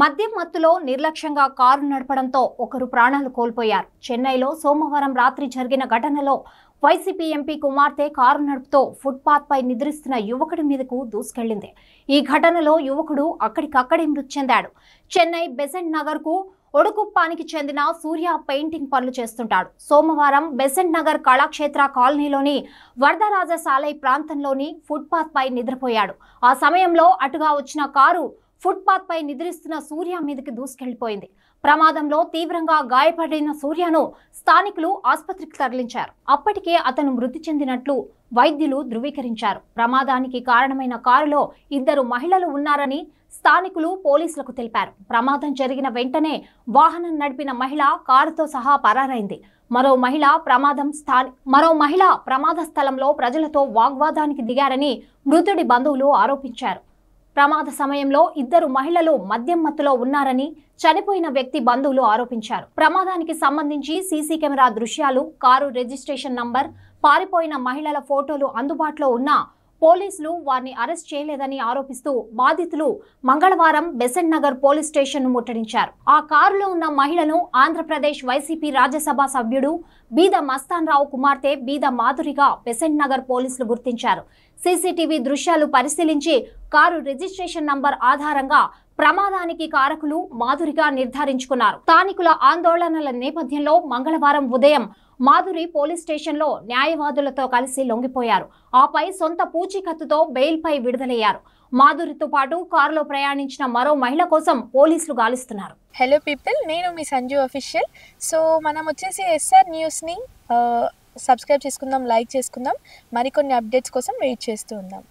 మద్యం మత్తులో నిర్లక్ష్యంగా కారు నడపడంతో ఒకరు ప్రాణాలు కోల్పోయారు. చెన్నైలో సోమవారం రాత్రి జరిగిన ఘటనలో వైసీపీ ఎంపీ కుమార్తె కారు నడుపుతూ ఫుట్పాత్ పై నిద్రిస్తున్న యువకుడి మీదకు దూసుకెళ్లింది. ఈ ఘటనలో యువకుడు అక్కడికక్కడే మృతి చెందాడు. చెన్నై బెసెంట్ నగర్ కు ఒడుకుప్పానికి చెందిన సూర్య పెయింటింగ్ పనులు చేస్తుంటాడు. సోమవారం బెసెంట్ నగర్ కళాక్షేత్ర కాలనీలోని వరదరాజసాలై ప్రాంతంలోని ఫుట్పాత్ పై నిద్రపోయాడు. ఆ సమయంలో అటుగా వచ్చిన కారు ఫుట్పాత్ పై నిద్రిస్తున్న సూర్య మీదకి దూసుకెళ్లిపోయింది. ప్రమాదంలో తీవ్రంగా గాయపడిన సూర్యను స్థానికులు ఆసుపత్రికి తరలించారు. అప్పటికే అతను మృతి చెందినట్లు వైద్యులు ధృవీకరించారు. ప్రమాదానికి కారణమైన కారులో ఇద్దరు మహిళలు ఉన్నారని స్థానికులు పోలీసులకు తెలిపారు. ప్రమాదం జరిగిన వెంటనే వాహనం నడిపిన మహిళ కారుతో సహా పరారైంది. మరో మహిళ ప్రమాద స్థలంలో ప్రజలతో వాగ్వాదానికి దిగారని మృతుడి బంధువులు ఆరోపించారు. ప్రమాద సమయంలో ఇద్దరు మహిళలు మద్యం మత్తులో ఉన్నారని చనిపోయిన వ్యక్తి బంధువులు ఆరోపించారు. ప్రమాదానికి సంబంధించి సీసీ కెమెరా దృశ్యాలు, కారు రిజిస్ట్రేషన్ నంబర్, పారిపోయిన మహిళల ఫోటోలు అందుబాటులో ఉన్నా పోలీసులు వారిని అరెస్ట్ చేయలేదని ఆరోపిస్తూ బాధితులు మంగళవారం బెసెంట్ నగర్ పోలీస్ స్టేషన్ ను ముట్టడించారు. ఆ కారులో ఉన్న మహిళను ఆంధ్రప్రదేశ్ వైసీపీ రాజ్యసభ సభ్యుడు బీద మస్తాన్ రావు కుమార్తె బీద మాధురిగా బెసెంట్ నగర్ పోలీసులు గుర్తించారు. సీసీటీవీ దృశ్యాలు పరిశీలించి కారు రిజిస్ట్రేషన్ నంబర్ ఆధారంగా ప్రమాదానికి కారకులు మాధురిగా నిర్ధారించుకున్నారు. స్థానికుల ఆందోళనల నేపథ్యంలో మంగళవారం ఉదయం మాధురి పోలీస్ స్టేషన్లో న్యాయవాదులతో కలిసి లొంగిపోయారు. ఆపై సొంత పూచీకత్తుతో బెయిల్పై విడుదలయ్యారు. మాధురితో పాటు కారులో ప్రయాణించిన మరో మహిళ కోసం పోలీసులు గాలిస్తున్నారు. హలో పీపుల్, నేను మీ సంజు అఫీషియల్. సో మనం వచ్చేసి ఎస్ఆర్ న్యూస్ని సబ్స్క్రైబ్ చేసుకుందాం, లైక్ చేసుకుందాం, మరికొన్ని అప్డేట్స్ కోసం వెయిట్ చేస్తూ ఉందాం.